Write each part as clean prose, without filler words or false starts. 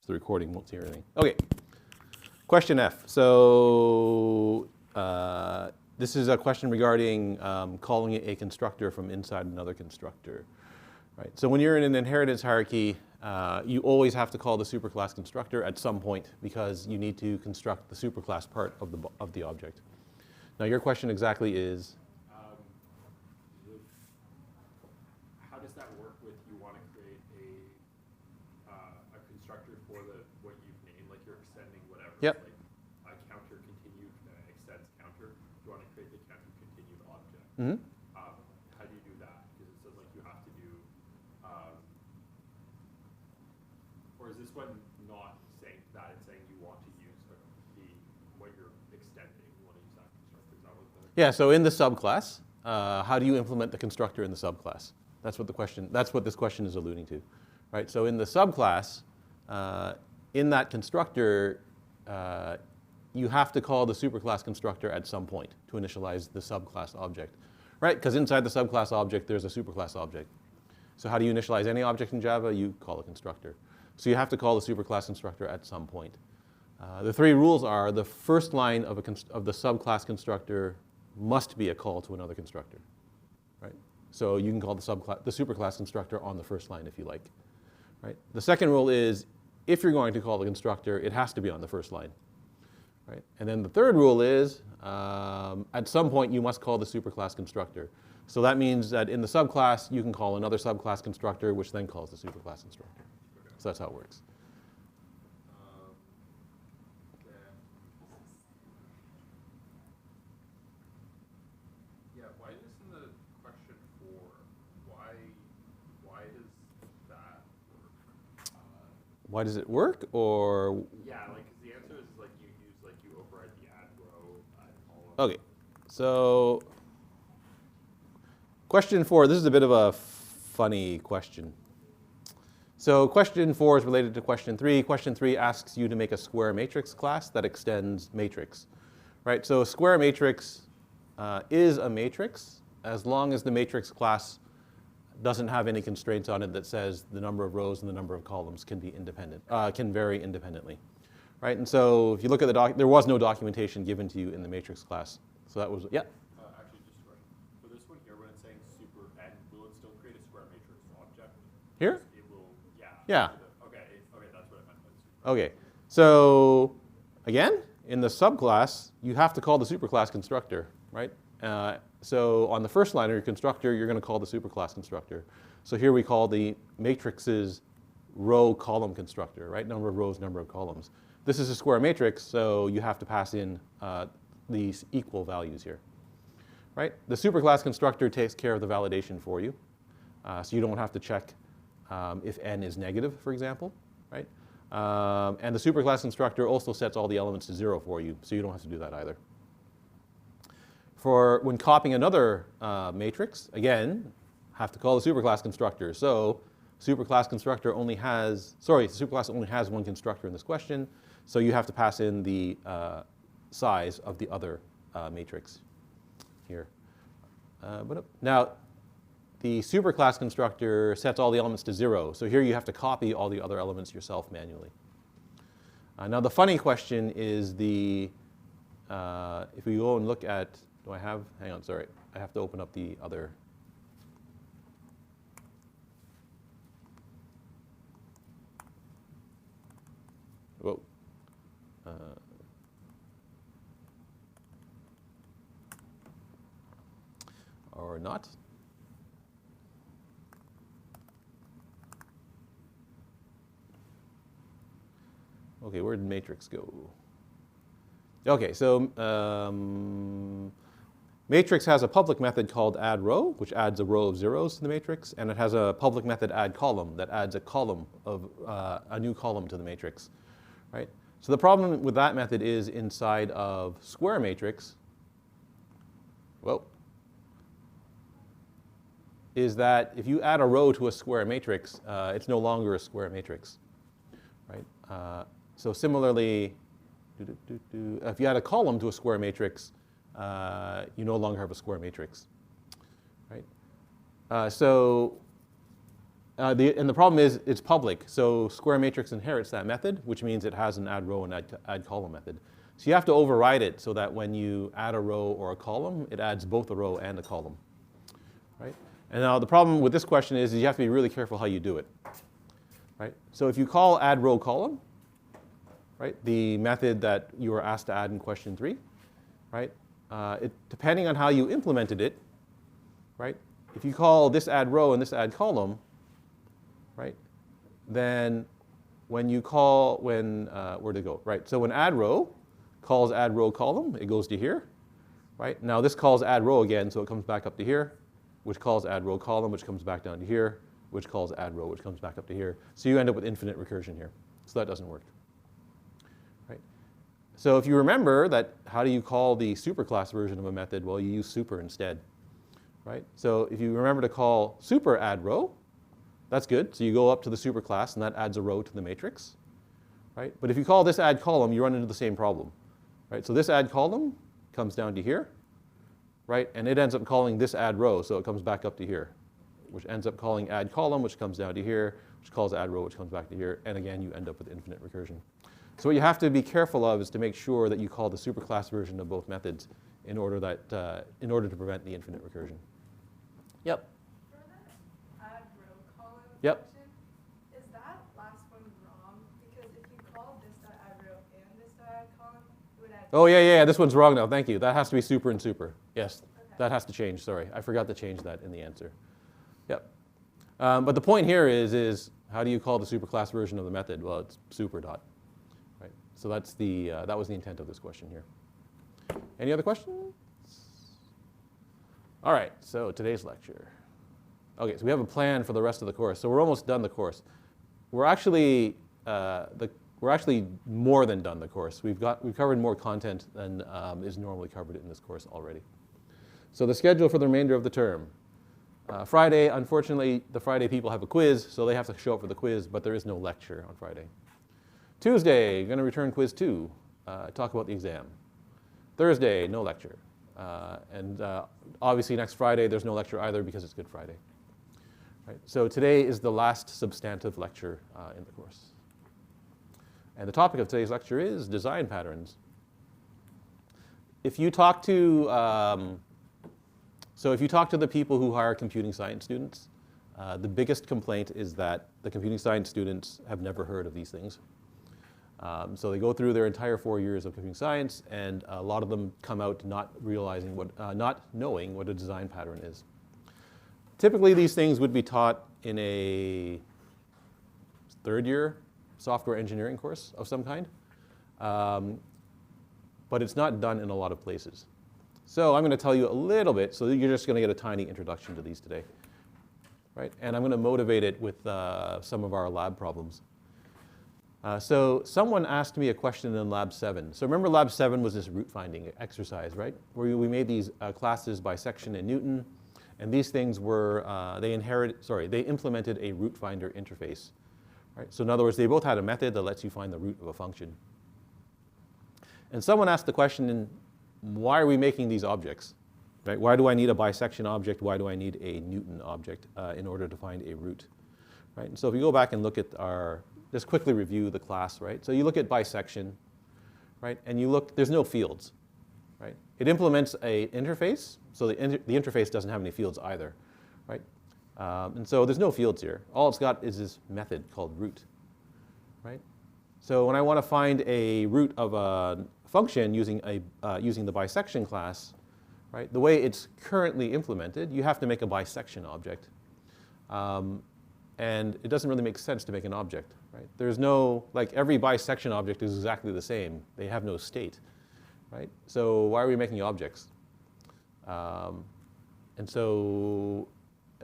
the recording won't see everything. Okay, question F. So this is a question regarding calling a constructor from inside another constructor. Right. So when you're in an inheritance hierarchy, you always have to call the superclass constructor at some point because you need to construct the superclass part of the object. Now your question exactly is, how does that work with you want to create a constructor for what you've named, like you're extending whatever? Yep. Like a counter continued extends counter. You want to create the counter continued object. Mm-hmm. How do you do that? Because it says like you have to do. Or is this one not saying that? It's saying you want to use what you're extending. You want to use that constructor. Is that what Yeah. So in the subclass, how do you implement the constructor in the subclass? That's what this question is alluding to, right? So in the subclass, in that constructor, you have to call the superclass constructor at some point to initialize the subclass object, right? Because inside the subclass object, there's a superclass object. So how do you initialize any object in Java? You call a constructor. So you have to call the superclass constructor at some point. The three rules are the first line of the subclass constructor must be a call to another constructor, right? So you can call the superclass constructor on the first line if you like, right? The second rule is if you're going to call the constructor, it has to be on the first line, right? And then the third rule is at some point you must call the superclass constructor. So that means that in the subclass, you can call another subclass constructor, which then calls the superclass constructor. So that's how it works. Yeah, why isn't the question 4? Why does that work? Why does it work, or? Yeah, like, 'cause the answer is like you override the add row, add column. Okay, so question 4, this is a bit of a funny question. So question 4 is related to question 3. Question 3 asks you to make a square matrix class that extends matrix, right? So a square matrix is a matrix as long as the matrix class doesn't have any constraints on it that says the number of rows and the number of columns can be independent, can vary independently, right? And so if you look at the there was no documentation given to you in the matrix class. So that was, yeah? Actually, just a question. For this one here, when it's saying super n, will it still create a square matrix object? Here? It will, yeah. Yeah. Okay, that's what I meant by the super. Okay, so again, in the subclass, you have to call the superclass constructor, right? So on the first line of your constructor, you're going to call the superclass constructor. So here we call the matrix's row column constructor, right? Number of rows, number of columns. This is a square matrix, so you have to pass in these equal values here, right? The superclass constructor takes care of the validation for you. So you don't have to check if n is negative, for example, right? And the superclass constructor also sets all the elements to 0 for you, so you don't have to do that either. For when copying another matrix, again, have to call the superclass constructor. So superclass only has one constructor in this question, so you have to pass in the size of the other matrix here. Now, the superclass constructor sets all the elements to 0, so here you have to copy all the other elements yourself manually. Now the funny question is if we go and look at, hang on, sorry, I have to open up the other. Whoa. Or not. Okay, where did matrix go? Okay, so matrix has a public method called add row, which adds a row of zeros to the matrix, and it has a public method add column that adds a new column to the matrix, right? So the problem with that method is inside of square matrix, is that if you add a row to a square matrix, it's no longer a square matrix, right? So similarly, if you add a column to a square matrix, you no longer have a square matrix, right? So And the problem is it's public. So square matrix inherits that method, which means it has an add row and add column method. So you have to override it so that when you add a row or a column, it adds both a row and a column, right? And now the problem with this question is you have to be really careful how you do it, right? So if you call add row column, right, the method that you were asked to add in question 3, right, depending on how you implemented it, right, if you call this add row and this add column, right, then when you call, where'd it go? Right, so when add row calls add row column, it goes to here, right? Now this calls add row again, so it comes back up to here, which calls add row column, which comes back down to here, which calls add row, which comes back up to here. So you end up with infinite recursion here. So that doesn't work, right? So if you remember that, how do you call the superclass version of a method? Well, you use super instead, right? So if you remember to call super add row, that's good. So you go up to the superclass, and that adds a row to the matrix, right? But if you call this add column, you run into the same problem, right? So this add column comes down to here, right? And it ends up calling this add row, so it comes back up to here, which ends up calling add column, which comes down to here, which calls add row, which comes back to here. And again, you end up with infinite recursion. So what you have to be careful of is to make sure that you call the superclass version of both methods in order to prevent the infinite recursion. Yep. For the add row column Yep. function, is that last one wrong? Because if you call this dot add row and this dot add column, it would add. Oh, yeah, this one's wrong now. Thank you. That has to be super and super. Yes, Okay. that has to change. Sorry, I forgot to change that in the answer. Yep. But the point here is how do you call the superclass version of the method? Well, it's super dot. Right. So that's that was the intent of this question here. Any other questions? All right. So today's lecture. Okay. So we have a plan for the rest of the course. So we're almost done the course. We're actually more than done the course. We've covered more content than is normally covered in this course already. So the schedule for the remainder of the term. Friday, unfortunately, the Friday people have a quiz, so they have to show up for the quiz, but there is no lecture on Friday. Tuesday, going to return quiz 2, talk about the exam. Thursday, no lecture. And obviously next Friday, there's no lecture either because it's Good Friday. Right? So today is the last substantive lecture in the course. And the topic of today's lecture is design patterns. If you talk to, if you talk to the people who hire computing science students, the biggest complaint is that the computing science students have never heard of these things. So they go through their entire 4 years of computing science, and a lot of them come out not knowing what a design pattern is. Typically, these things would be taught in a third-year software engineering course of some kind, but it's not done in a lot of places. So I'm going to tell you a little bit, so you're just going to get a tiny introduction to these today, right? And I'm going to motivate it with some of our lab problems. So someone asked me a question in Lab 7. So remember Lab 7 was this root finding exercise, right? Where we made these classes bisection and Newton, and these things were, they implemented a root finder interface. Right? So in other words, they both had a method that lets you find the root of a function. And someone asked the question, why are we making these objects? Right? Why do I need a bisection object? Why do I need a Newton object in order to find a root? Right? And so if you go back and look at just quickly review the class, right? So you look at bisection, right? And you look, there's no fields, right? It implements an interface, so the interface doesn't have any fields either, right? And so there's no fields here. All it's got is this method called root, right? So when I want to find a root of a function using the bisection class, right? The way it's currently implemented, you have to make a bisection object. And it doesn't really make sense to make an object, right? There's no, like every bisection object is exactly the same. They have no state, right? So why are we making objects? And so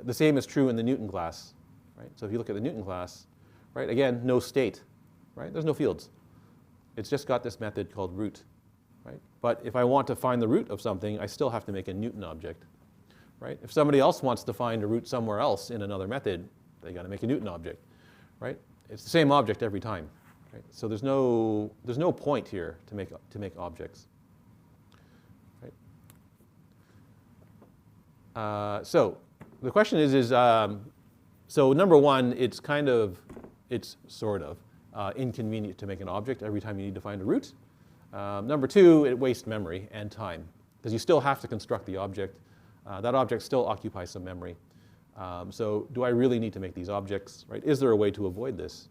the same is true in the Newton class, right? So if you look at the Newton class, right, again, no state, right? There's no fields. It's just got this method called root, right? But if I want to find the root of something, I still have to make a Newton object, right? If somebody else wants to find a root somewhere else in another method, they got to make a Newton object, right? It's the same object every time, right? So there's no point here to make objects, right? So the question is So number one, it's sort of inconvenient to make an object every time you need to find a root. Number two, it wastes memory and time, because you still have to construct the object. That object still occupies some memory. So do I really need to make these objects, right? Is there a way to avoid this,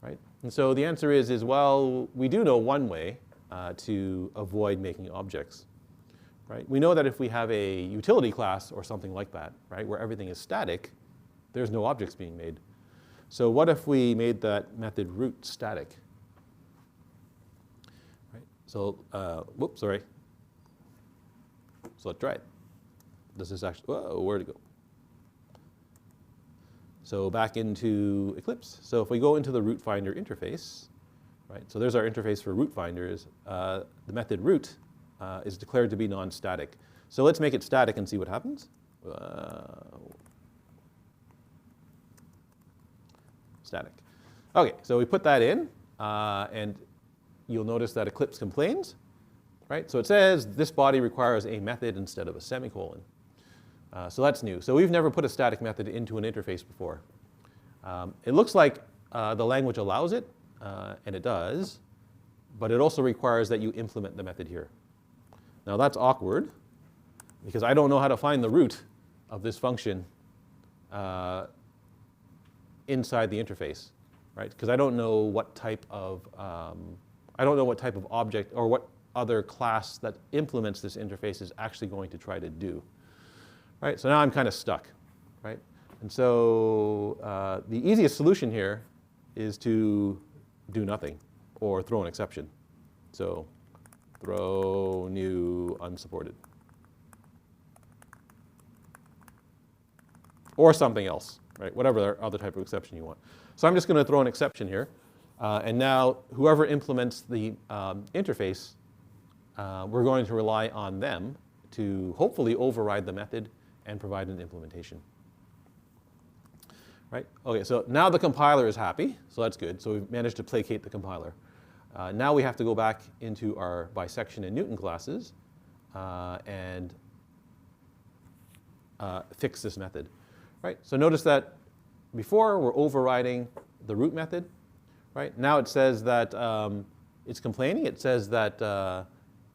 right? And so the answer is well, we do know one way to avoid making objects, right? We know that if we have a utility class or something like that, right, where everything is static, there's no objects being made. So what if we made that method root static? Right? So, whoops, sorry. So let's try it. Does this actually, whoa, where'd it go? So back into Eclipse. So if we go into the root finder interface, right? So there's our interface for root finders. The method root is declared to be non-static. So let's make it static and see what happens. Static. Okay, so we put that in, and you'll notice that Eclipse complains, right? So it says this body requires a method instead of a semicolon. So that's new. So we've never put a static method into an interface before. It looks like the language allows it, and it does, but it also requires that you implement the method here. Now that's awkward, because I don't know how to find the root of this function inside the interface, right? Because I don't know what type of object or what other class that implements this interface is actually going to try to do, right? So now I'm kind of stuck, right? And so the easiest solution here is to do nothing or throw an exception. So throw new unsupported. Or something else, right? Whatever other type of exception you want. So I'm just going to throw an exception here. And now whoever implements the interface, we're going to rely on them to hopefully override the method and provide an implementation. Right? Okay, so now the compiler is happy, so that's good. So we've managed to placate the compiler. Now we have to go back into our bisection and Newton classes and fix this method. Right? So notice that before we're overriding the root method. Right? Now it says that it's complaining. It says that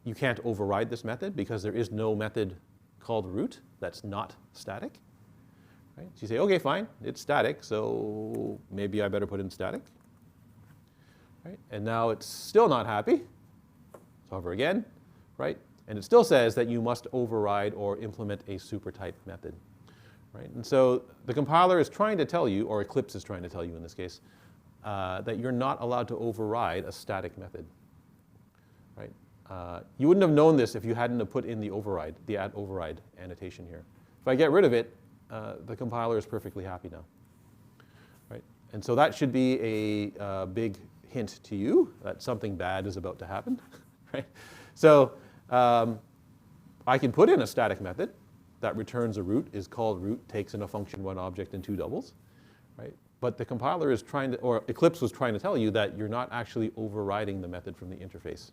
you can't override this method because there is no method called root that's not static. Right? So you say, okay, fine, it's static, so maybe I better put in static. Right? And now it's still not happy. So hover again, right? And it still says that you must override or implement a supertype method. Right? And so the compiler is trying to tell you, or Eclipse is trying to tell you in this case, that you're not allowed to override a static method. Right? You wouldn't have known this if you hadn't have put in the override, the @override annotation here. If I get rid of it, the compiler is perfectly happy now. Right? And so that should be a big hint to you that something bad is about to happen. Right? So I can put in a static method that returns a root, is called root, takes in a function, one object, and two doubles. Right? But the compiler is trying to, or Eclipse was trying to tell you that you're not actually overriding the method from the interface.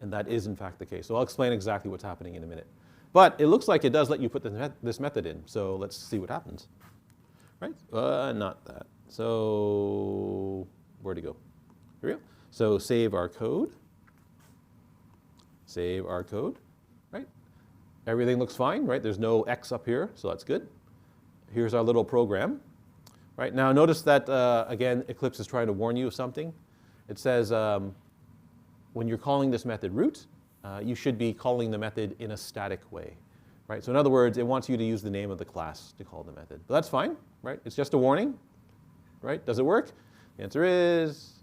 And that is, in fact, the case. So I'll explain exactly what's happening in a minute. But it looks like it does let you put this method in. So let's see what happens. Right? Not that. So where'd it go? Here we go. So save our code. Save our code. Right? Everything looks fine, right? There's no X up here, so that's good. Here's our little program. Right? Now notice that, again, Eclipse is trying to warn you of something. It says when you're calling this method root, you should be calling the method in a static way. Right? So in other words, it wants you to use the name of the class to call the method. But that's fine. Right? It's just a warning. Right? Does it work? The answer is,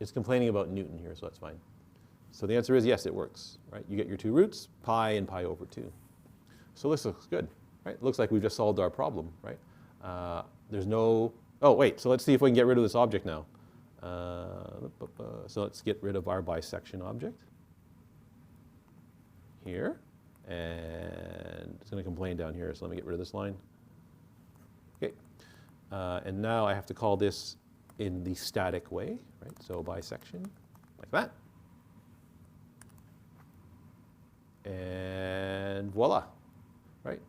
it's complaining about Newton here, so that's fine. So the answer is yes, it works. Right? You get your two roots, pi and pi over 2. So this looks good. Right? It looks like we've just solved our problem. Right? There's no, oh wait, so let's see if we can get rid of this object now. So let's get rid of our bisection object here. And it's going to complain down here, so let me get rid of this line. Okay. And now I have to call this in the static way, right? So bisection, like that. And voila, right?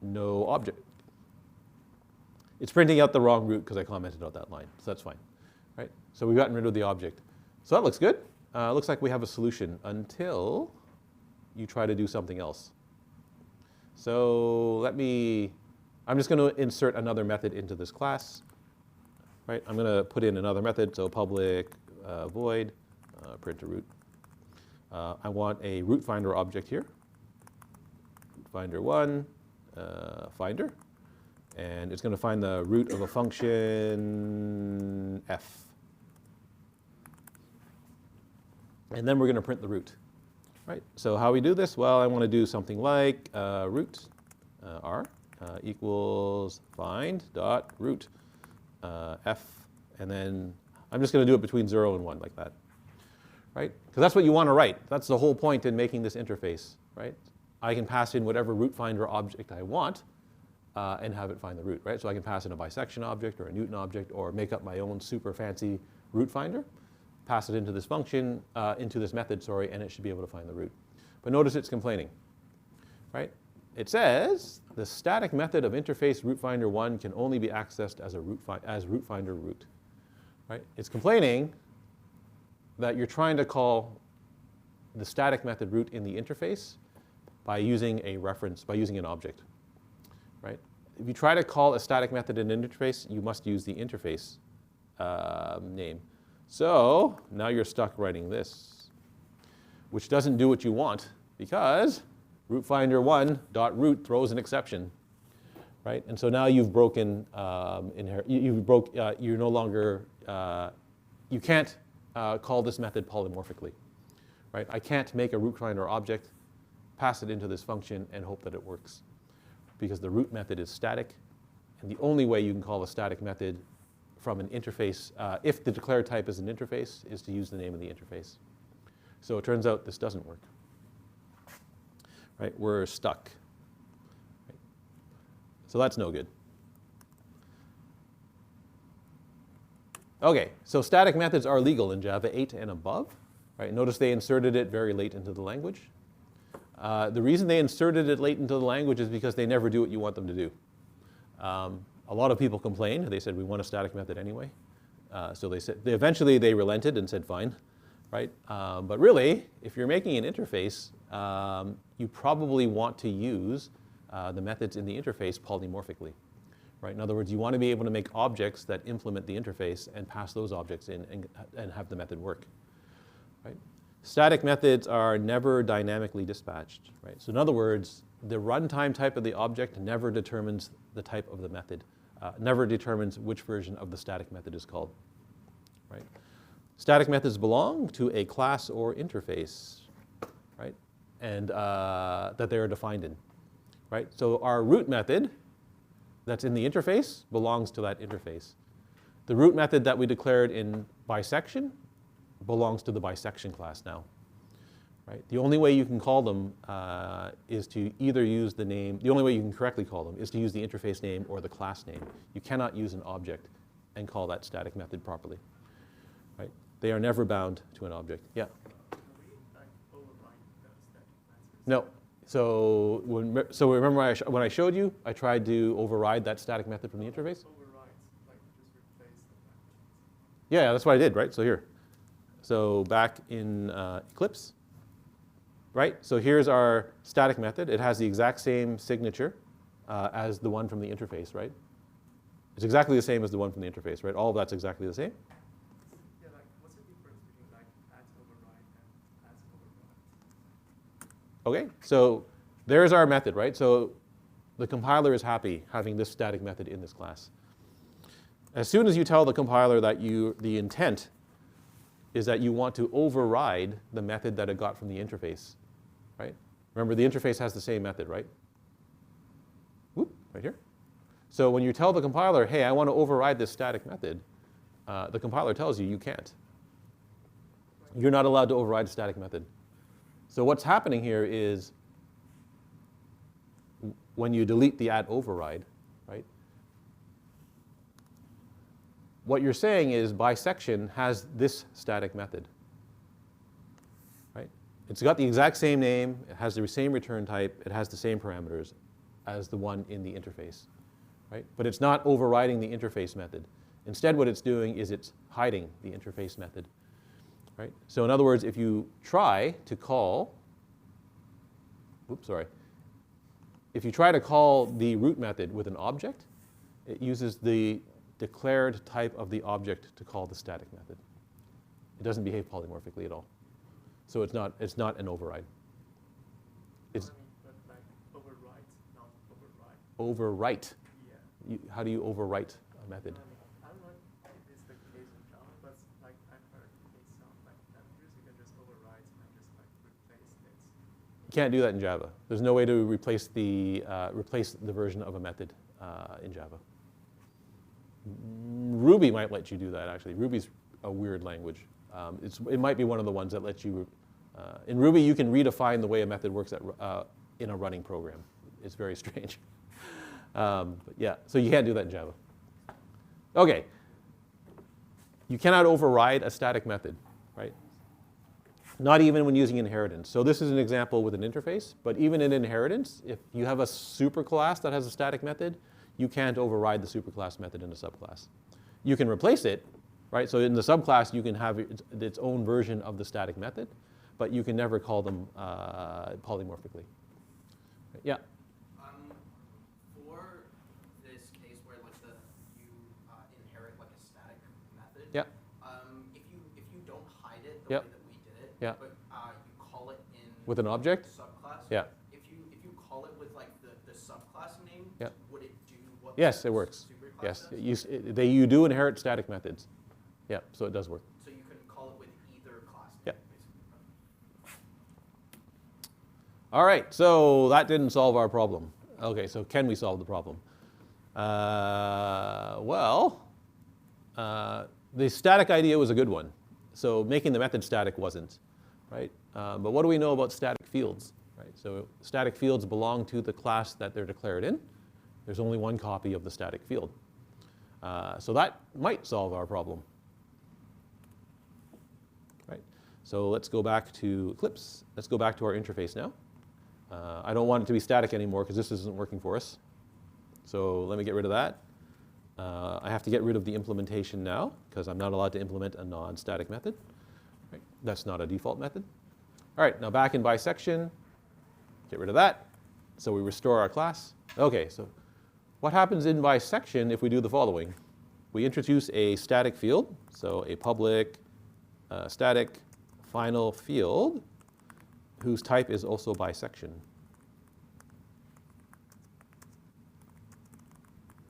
No object. It's printing out the wrong root because I commented out that line, so that's fine, right? So we've gotten rid of the object. So that looks good. Looks like we have a solution until you try to do something else. So I'm just going to insert another method into this class, right? I'm going to put in another method, so public void print a root. I want a root finder object here. Finder1, finder. And it's going to find the root of a function f. And then we're going to print the root. Right? So how we do this? Well, I want to do something like root r equals find dot root f. And then I'm just going to do it between 0 and 1 like that. Right? Because that's what you want to write. That's the whole point in making this interface. Right? I can pass in whatever root finder object I want. And have it find the root, right? So I can pass in a bisection object or a Newton object or make up my own super fancy root finder, pass it into this function, into this method, sorry, and it should be able to find the root. But notice it's complaining, right? It says the static method of interface root finder 1 can only be accessed as root finder root, right? It's complaining that you're trying to call the static method root in the interface by using a reference, by using an object. Right? If you try to call a static method in an interface, you must use the interface name. So now you're stuck writing this, which doesn't do what you want because root finder 1.root throws an exception, right? And so now you've broken you're no longer you can't call this method polymorphically, right? I can't make a root finder object, pass it into this function, and hope that it works. Because the root method is static, and the only way you can call a static method from an interface, if the declared type is an interface, is to use the name of the interface. So it turns out this doesn't work. Right? We're stuck. Right? So that's no good. Okay, so static methods are legal in Java 8 and above. Right? Notice they inserted it very late into the language. The reason they inserted it late into the language is because they never do what you want them to do. A lot of people complained. They said, we want a static method anyway. So eventually they relented and said, fine. Right? But really, if you're making an interface, you probably want to use the methods in the interface polymorphically. Right? In other words, you want to be able to make objects that implement the interface and pass those objects in and have the method work. Right? Static methods are never dynamically dispatched, right? So in other words, the runtime type of the object never determines the type of the method, never determines which version of the static method is called, right? Static methods belong to a class or interface, right? And that they are defined in, right? So our root method that's in the interface belongs to that interface. The root method that we declared in bisection belongs to the bisection class now, right? The only way you can call them is to either use the name, the only way you can correctly call them is to use the interface name or the class name. You cannot use an object and call that static method properly, right? They are never bound to an object. Yeah? No. So remember when I showed you, I tried to override that static method from the interface? Yeah, that's what I did, right? So here. So back in Eclipse, right? So here's our static method. It has the exact same signature as the one from the interface, right? It's exactly the same as the one from the interface, right? All of that's exactly the same. Yeah, like what's the difference between like adds override and adds override? Okay, so there's our method, right? So the compiler is happy having this static method in this class. As soon as you tell the compiler that the intent is that you want to override the method that it got from the interface, right? Remember, the interface has the same method, right? Whoop, right here. So when you tell the compiler, hey, I want to override this static method, the compiler tells you you can't. You're not allowed to override a static method. So what's happening here is when you delete the add override, right? What you're saying is bisection has this static method, right? It's got the exact same name, it has the same return type, it has the same parameters as the one in the interface, right? But it's not overriding the interface method. Instead, what it's doing is it's hiding the interface method, right? So in other words, if you try to call, if you try to call the root method with an object, it uses the declared type of the object to call the static method. It doesn't behave polymorphically at all. So it's not an override. It's but like overwrite, not override. overwrite. Yeah. How do you overwrite a method? I don't know if it's the case in Java, but like I've heard in some like languages you can just overwrite and just like replace it. You can't do that in Java. There's no way to replace the version of a method in Java. Ruby might let you do that, actually. Ruby's a weird language. It might be one of the ones that lets you, in Ruby you can redefine the way a method works in a running program. It's very strange. But yeah, so you can't do that in Java. Okay. You cannot override a static method, right? Not even when using inheritance. So this is an example with an interface, but even in inheritance, if you have a superclass that has a static method, you can't override the superclass method in a subclass. You can replace it, right? So in the subclass, you can have its own version of the static method, but you can never call them polymorphically. Yeah? For this case where like you inherit like a static method, Yeah. if you don't hide it the Yep. way that we did it, Yeah. but you call it in With an object? subclass, Yeah. if you call it with like the subclass name, Yeah. would it do what Yes, the it works. superclass Yes, does? you do inherit static methods. Yeah, so it does work. So you can call it with either class name, Yeah. basically. All right, so that didn't solve our problem. Okay, so can we solve the problem? The static idea was a good one. So making the method static wasn't, right? But what do we know about static fields, right? So static fields belong to the class that they're declared in. There's only one copy of the static field. So that might solve our problem, right? So let's go back to Eclipse. Let's go back to our interface now. I don't want it to be static anymore because this isn't working for us. So let me get rid of that. I have to get rid of the implementation now because I'm not allowed to implement a non-static method. Right? That's not a default method. All right, now back in bisection, get rid of that. So we restore our class. Okay, so what happens in bisection if we do the following? We introduce a static field, so a public static final field whose type is also bisection.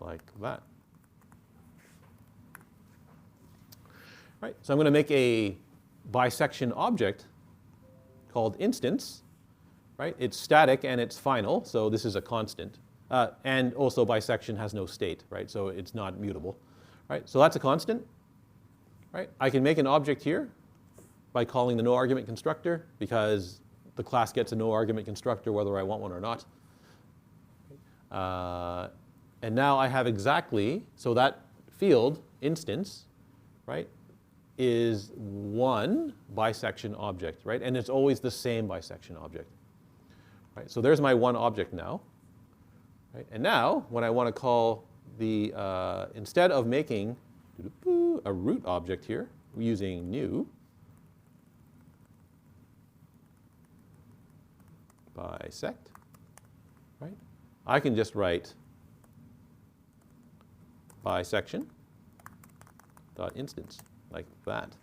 Like that. Right, so I'm going to make a bisection object called instance. Right, it's static and it's final, so this is a constant. And also bisection has no state, right? So it's not mutable. Right, so that's a constant. Right, I can make an object here by calling the no argument constructor because the class gets a no argument constructor whether I want one or not. And now I have exactly, so that field, instance, right, is one bisection object, right? And it's always the same bisection object. Right? So there's my one object now. Right? And now, when I want to call the, instead of making a root object here, we're using new bisect, right? I can just write bisection dot instance like that.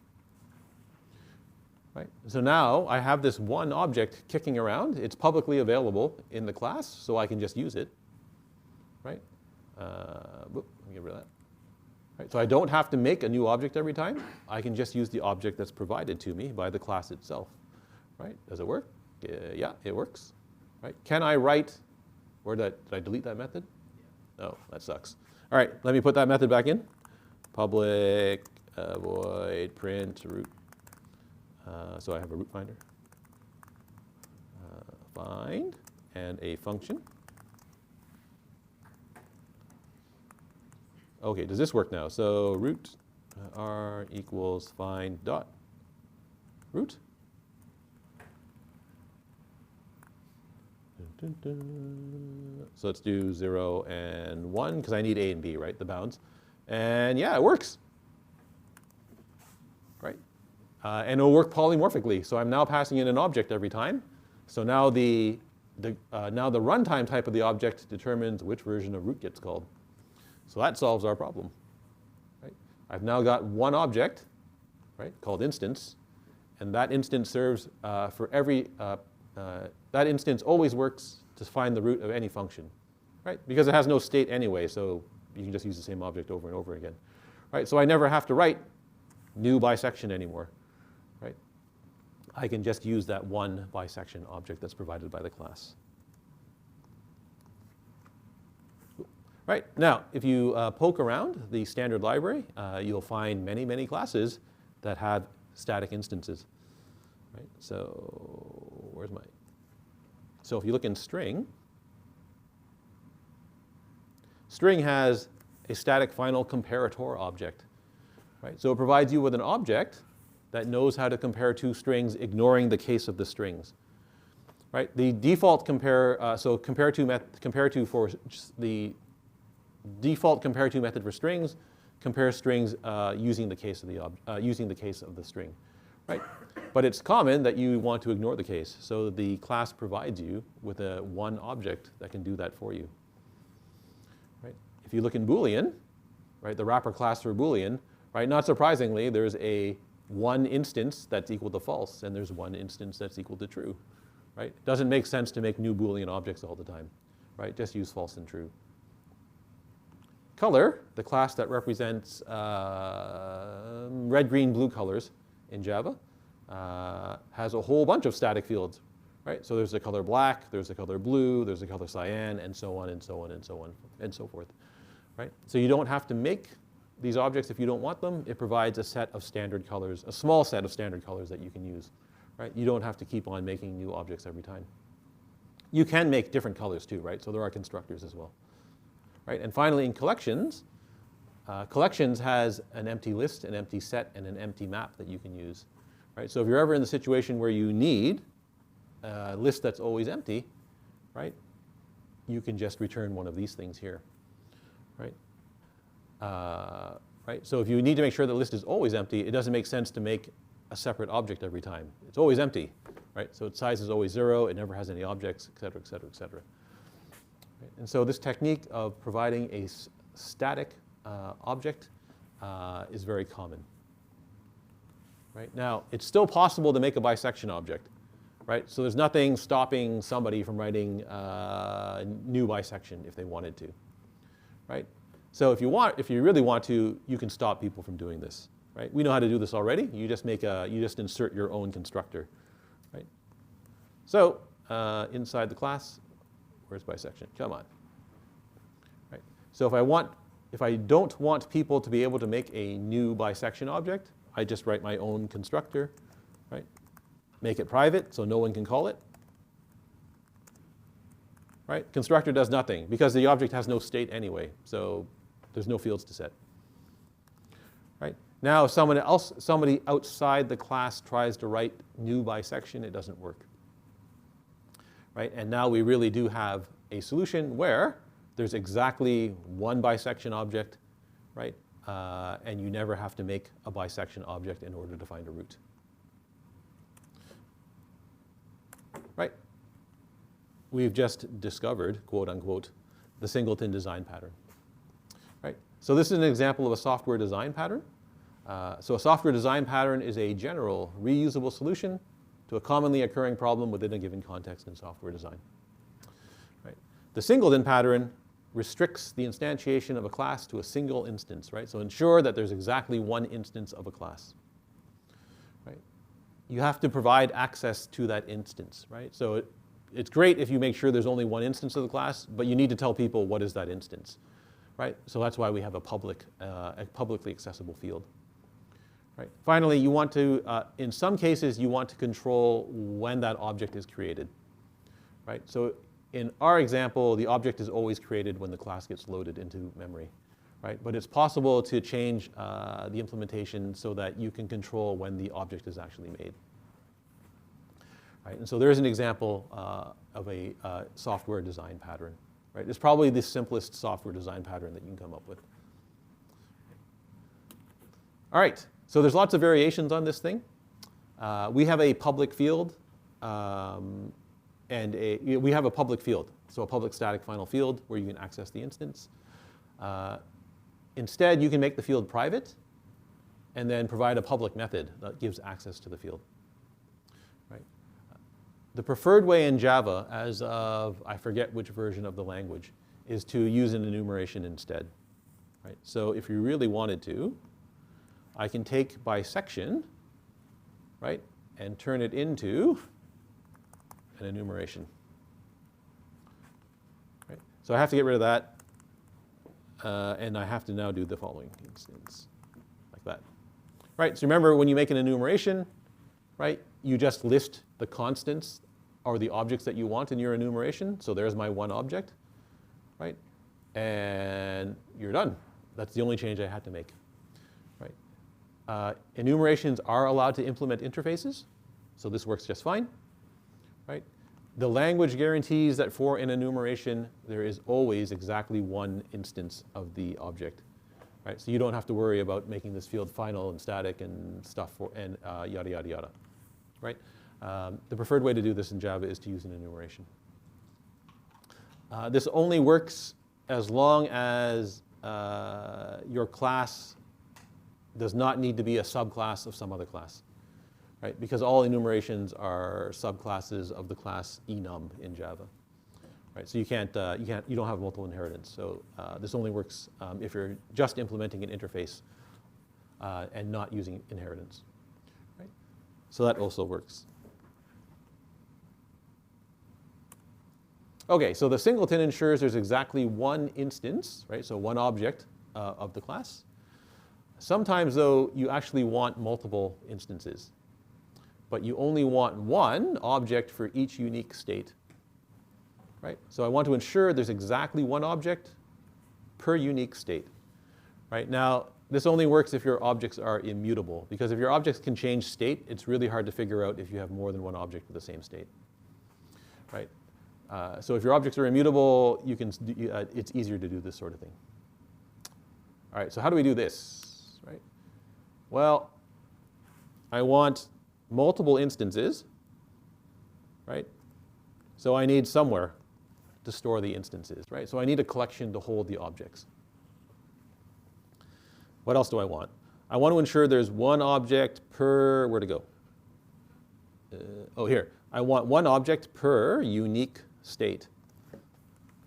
Right? So now I have this one object kicking around. It's publicly available in the class, so I can just use it. Right? Let me get rid of that. Right? So I don't have to make a new object every time. I can just use the object that's provided to me by the class itself. Right? Does it work? Yeah, it works. Right? Can I write, where did I delete that method? Yeah. Oh, that sucks. All right, let me put that method back in. Public void print root. So I have a root finder. Find and a function. Okay, does this work now? So root r equals find dot root. So let's do 0 and 1, because I need A and B, right, the bounds. And yeah, it works. Right? And it'll work polymorphically. So I'm now passing in an object every time. So now the runtime type of the object determines which version of root gets called. So that solves our problem. Right? I've now got one object, right, called instance, and that instance serves for every, that instance always works to find the root of any function, right? Because it has no state anyway, so you can just use the same object over and over again, right? So I never have to write new bisection anymore, right? I can just use that one bisection object that's provided by the class. Right, now, if you poke around the standard library, you'll find many, many classes that have static instances. Right, so where's my, so if you look in string, string has a static final comparator object. Right, so it provides you with an object that knows how to compare two strings, ignoring the case of the strings. Right, the default compare, so compare to for the default compare to method for strings compares strings using the case of the string, right? But it's common that you want to ignore the case, so the class provides you with a one object that can do that for you, right? If you look in Boolean, right, the wrapper class for Boolean, right? Not surprisingly, there's a one instance that's equal to false, and there's one instance that's equal to true, right? It doesn't make sense to make new Boolean objects all the time, right? Just use false and true. Color, the class that represents red, green, blue colors in Java, has a whole bunch of static fields, right? So there's the color black, there's the color blue, there's the color cyan, and so on and so on and so on and so forth, right? So you don't have to make these objects if you don't want them. It provides a set of standard colors, a small set of standard colors that you can use, right? You don't have to keep on making new objects every time. You can make different colors too, right? So there are constructors as well. Right? And finally, in collections, collections has an empty list, an empty set, and an empty map that you can use. Right? So if you're ever in the situation where you need a list that's always empty, right, you can just return one of these things here. Right? Right? So if you need to make sure the list is always empty, it doesn't make sense to make a separate object every time. It's always empty. Right? So its size is always 0, it never has any objects, et cetera, et cetera, et cetera. And so this technique of providing a static object is very common. Right? Now, it's still possible to make a bisection object. Right? So there's nothing stopping somebody from writing a new bisection if they wanted to. Right? So if you really want to, you can stop people from doing this. Right? We know how to do this already. You just insert your own constructor. Right? So inside the class, where's bisection? Come on. Right. So if I don't want people to be able to make a new bisection object, I just write my own constructor, right? Make it private so no one can call it. Right? Constructor does nothing because the object has no state anyway, so there's no fields to set. Right? Now if somebody outside the class tries to write new bisection, it doesn't work. Right? And now we really do have a solution where there's exactly one bisection object, right? And you never have to make a bisection object in order to find a root. Right? We've just discovered, quote unquote, the Singleton design pattern. Right? So this is an example of a software design pattern. So a software design pattern is a general reusable solution to a commonly occurring problem within a given context in software design. Right. The Singleton pattern restricts the instantiation of a class to a single instance, right? So ensure that there's exactly one instance of a class. Right. You have to provide access to that instance, right? So it's great if you make sure there's only one instance of the class, but you need to tell people what is that instance, right? So that's why we have a publicly accessible field. Right. Finally, you want to, in some cases, you want to control when that object is created. Right. So in our example, the object is always created when the class gets loaded into memory. Right. But it's possible to change the implementation so that you can control when the object is actually made. Right. And so there's an example software design pattern. Right? It's probably the simplest software design pattern that you can come up with. All right, so there's lots of variations on this thing. We have a public field, we have a public field, so a public static final field where you can access the instance. Instead, you can make the field private and then provide a public method that gives access to the field. Right? The preferred way in Java, as of I forget which version of the language, is to use an enumeration instead. Right? So if you really wanted to, I can take by section, right, and turn it into an enumeration. Right? So I have to get rid of that, and I have to now do the following instance, like that. Right, so remember when you make an enumeration, right, you just list the constants or the objects that you want in your enumeration. So there's my one object, right, and you're done. That's the only change I had to make. Right. Enumerations are allowed to implement interfaces, so this works just fine. Right? The language guarantees that for an enumeration, there is always exactly one instance of the object. Right? So you don't have to worry about making this field final and static and stuff and yada, yada, yada. Right? The preferred way to do this in Java is to use an enumeration. This only works as long as your class does not need to be a subclass of some other class. Right? Because all enumerations are subclasses of the class enum in Java. Right? So you don't have multiple inheritance. So this only works if you're just implementing an interface and not using inheritance. Right? So that also works. Okay, so the singleton ensures there's exactly one instance, right? So one object of the class. Sometimes, though, you actually want multiple instances, but you only want one object for each unique state. Right? So I want to ensure there's exactly one object per unique state. Right? Now, this only works if your objects are immutable, because if your objects can change state, it's really hard to figure out if you have more than one object with the same state. Right? So if your objects are immutable, it's easier to do this sort of thing. All right, so how do we do this? Right? Well, I want multiple instances, right? So I need somewhere to store the instances, right? So I need a collection to hold the objects. What else do I want? I want to ensure there's one object per, where to go? Here. I want one object per unique state,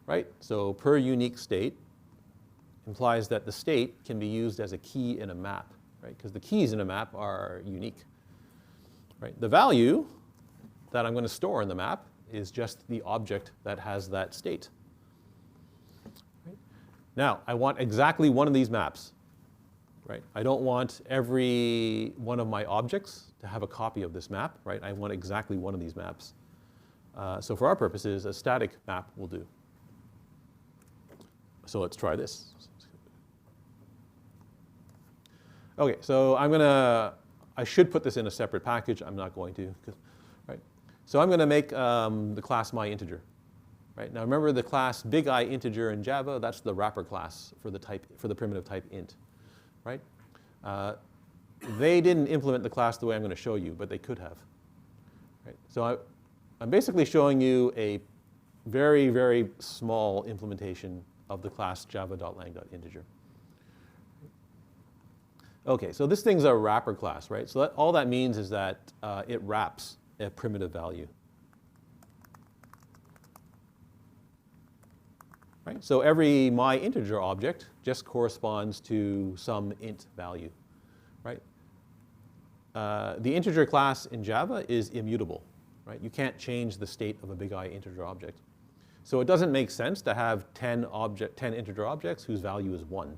right? So per unique state implies that the state can be used as a key in a map, right? Because the keys in a map are unique, right? The value that I'm going to store in the map is just the object that has that state. Right? Now, I want exactly one of these maps. Right? I don't want every one of my objects to have a copy of this map. Right? I want exactly one of these maps. So for our purposes, a static map will do. So let's try this. OK, so I should put this in a separate package. I'm not going to. Right? So I'm going to make the class myInteger. Right? Now remember the class big I integer in Java, that's the wrapper class for the primitive type int. Right? They didn't implement the class the way I'm going to show you, but they could have. Right? So I'm basically showing you a very, very small implementation of the class java.lang.integer. OK, so this thing's a wrapper class, right? So all that means is that it wraps a primitive value. Right? So every myInteger object just corresponds to some int value. Right? The integer class in Java is immutable. Right? You can't change the state of a big I integer object. So it doesn't make sense to have 10 integer objects whose value is 1.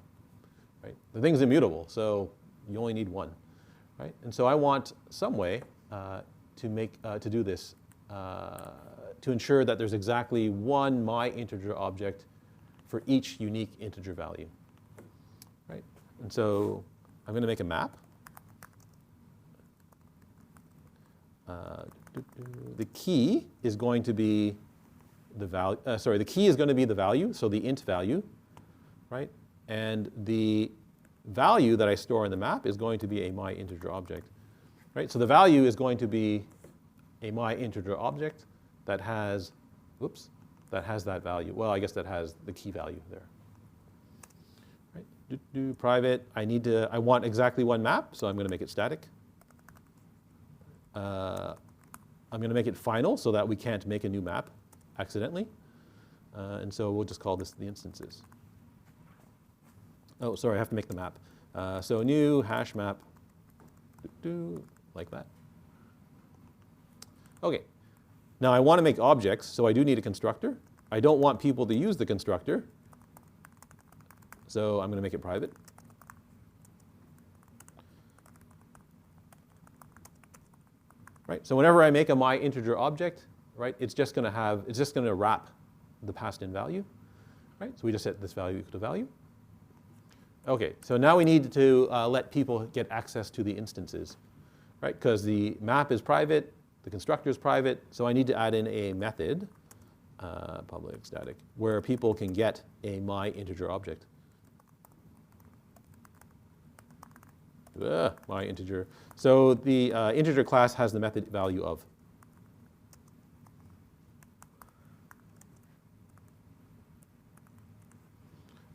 Right? The thing's immutable, so you only need 1. Right? And so I want some way to do this, to ensure that there's exactly one myInteger object for each unique integer value. Right? And so I'm going to make a map. The key is going to be the value, the key is going to be the value, so the int value, right? And the value that I store in the map is going to be a myInteger object, right? So the value is going to be a myInteger object that has, that has that value. Well, I guess that has the key value there. Right? Private, I want exactly one map, so I'm going to make it static. I'm going to make it final so that we can't make a new map accidentally. And so we'll just call this the instances. Oh, sorry, I have to make the map. So new hash map, like that. OK. Now I want to make objects, so I do need a constructor. I don't want people to use the constructor, so I'm going to make it private. Right? So whenever I make a myInteger object, right, it's just going to wrap the passed-in value. Right? So we just set this value equal to value. OK, so now we need to let people get access to the instances, right? Because the map is private, the constructor is private, so I need to add in a method, public static, where people can get a myInteger object. MyInteger. So the integer class has the method value of.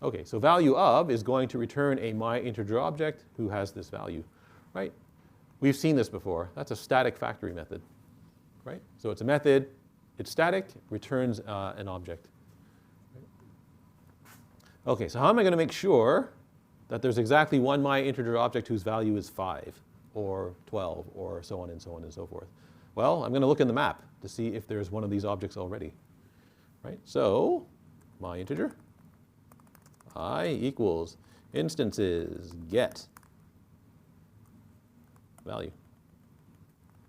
OK, so value of is going to return a myInteger object who has this value, right? We've seen this before. That's a static factory method, right? So it's a method, it's static, returns an object. OK, so how am I going to make sure that there's exactly one myInteger object whose value is 5 or 12 or so on and so on and so forth? Well, I'm going to look in the map to see if there's one of these objects already, right? So myInteger I equals instances get value.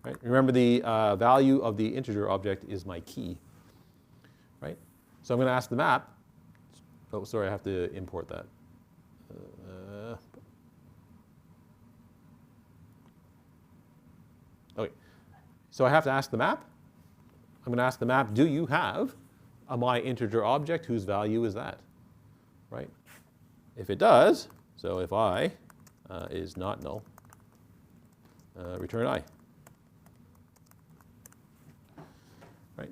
Right? Remember the value of the integer object is my key. Right? So I'm going to ask the map. Oh, sorry, I have to import that. OK. So I have to ask the map. I'm going to ask the map, do you have a myInteger object whose value is that? Right? If it does, so if I is not null, return I. Right?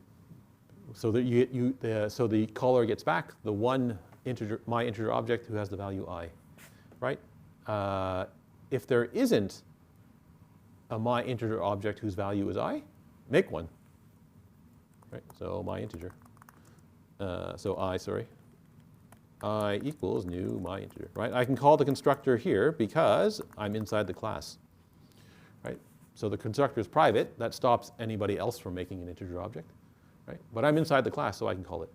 So that so the caller gets back the one myInteger object who has the value I. Right? If there isn't a myInteger object whose value is I, make one. Right? So myInteger. I equals new myInteger, right? I can call the constructor here because I'm inside the class, right? So the constructor is private. That stops anybody else from making an integer object, right? But I'm inside the class, so I can call it.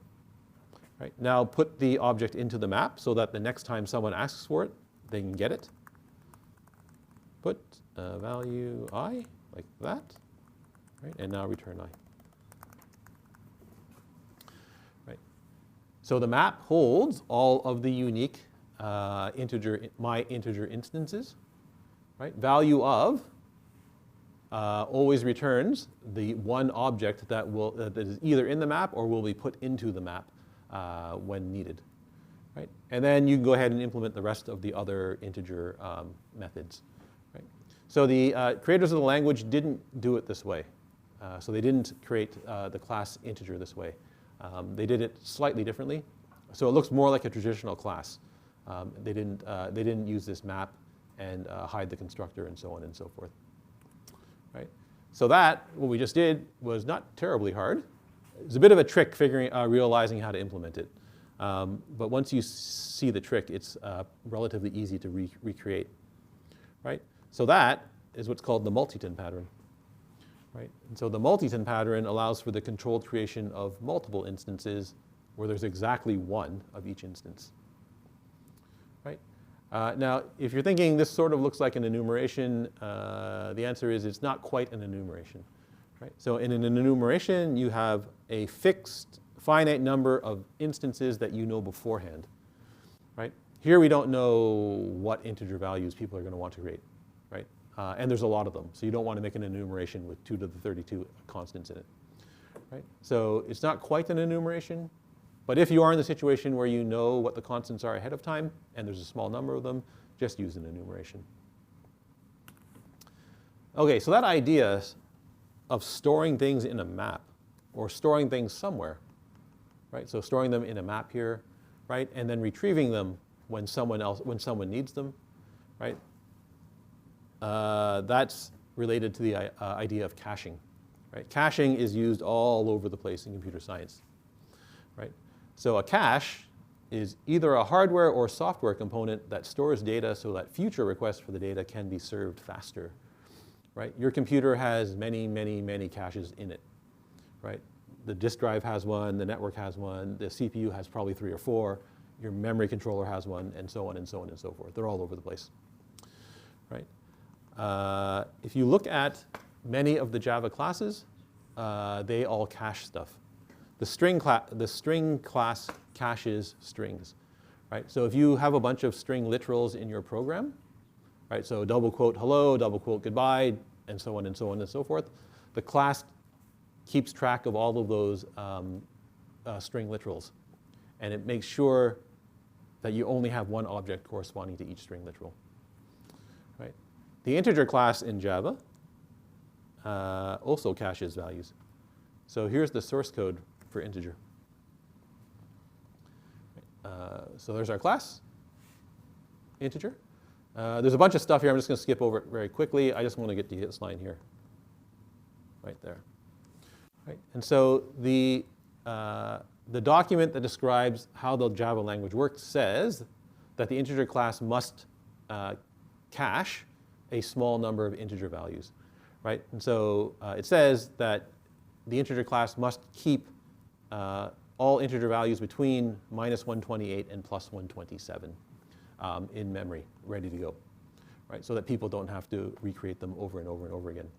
Right? Now put the object into the map so that the next time someone asks for it, they can get it. Put value I, like that, right? And now return I. So the map holds all of the unique myInteger instances. Right? Value of always returns the one object that is either in the map or will be put into the map when needed. Right? And then you can go ahead and implement the rest of the other integer methods. Right? So the creators of the language didn't do it this way. So they didn't create the class integer this way. They did it slightly differently, so it looks more like a traditional class. They didn't use this map and hide the constructor and so on and so forth. Right? So that what we just did was not terribly hard. It was a bit of a trick realizing how to implement it. But once you see the trick, it's relatively easy to recreate. Right? So that is what's called the Multiton pattern. Right? And so the Multiton pattern allows for the controlled creation of multiple instances where there's exactly one of each instance. Right? Now, if you're thinking this sort of looks like an enumeration, the answer is it's not quite an enumeration. Right? So in an enumeration, you have a fixed finite number of instances that you know beforehand. Right? Here we don't know what integer values people are going to want to create. Right? And there's a lot of them, so you don't want to make an enumeration with 2 to the 32 constants in it. right? So it's not quite an enumeration, but if you are in the situation where you know what the constants are ahead of time, and there's a small number of them, just use an enumeration. Okay, so that idea of storing things in a map, or storing things somewhere, right? So storing them in a map here, right? And then retrieving them when someone needs them, right? That's related to the idea of caching, right? Caching is used all over the place in computer science, right? So a cache is either a hardware or software component that stores data so that future requests for the data can be served faster, right? Your computer has many, many, many caches in it, right? The disk drive has one, the network has one, the CPU has probably 3 or 4, your memory controller has one, and so on and so on and so forth. They're all over the place, right? If you look at many of the Java classes, they all cache stuff. The string class caches strings, right? So if you have a bunch of string literals in your program, right? So double quote hello, double quote goodbye, and so on and so on and so forth. The class keeps track of all of those string literals, and it makes sure that you only have one object corresponding to each string literal, right? The integer class in Java also caches values. So here's the source code for integer. So there's our class, integer. There's a bunch of stuff here. I'm just going to skip over it very quickly. I just want to get to this line here, right there. Right? And so the document that describes how the Java language works says that the integer class must cache a small number of integer values, right? And so it says that the integer class must keep all integer values between -128 and +127 in memory, ready to go, right? So that people don't have to recreate them over and over and over again,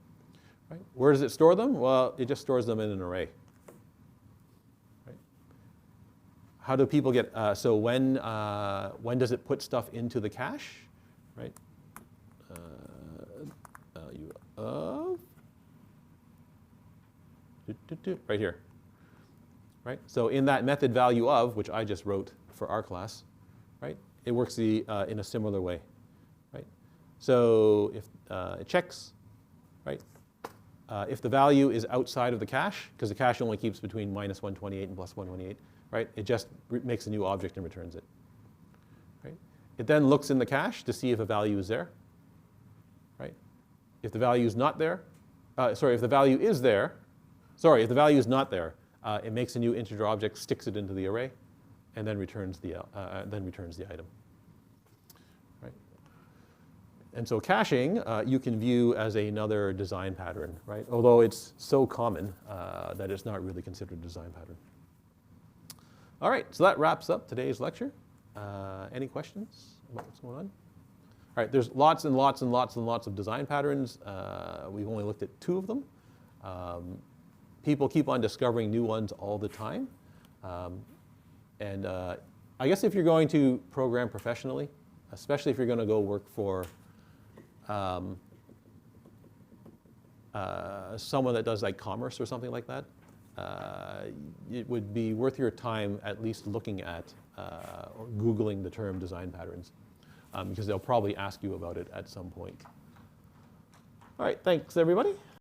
right? Where does it store them? Well, it just stores them in an array, right? How do people get, so when does it put stuff into the cache, right? Value of, right here, right? So in that method value of, which I just wrote for our class, right? It works in a similar way, right? So if it checks, right? If the value is outside of the cache, because the cache only keeps between -128 and +128, right? It just makes a new object and returns it, right? It then looks in the cache to see if a value is there, right? If the value is not there, if the value is there, if the value is not there, it makes a new integer object, sticks it into the array, and then returns the item, right? And so caching you can view as another design pattern, right? Although it's so common that it's not really considered a design pattern. All right, so that wraps up today's lecture. Any questions about what's going on? All right, there's lots and lots and lots and lots of design patterns. We've only looked at 2 of them. People keep on discovering new ones all the time. And I guess if you're going to program professionally, especially if you're going to go work for someone that does like commerce or something like that, it would be worth your time at least looking at or Googling the term design patterns, because they'll probably ask you about it at some point. All right, thanks everybody.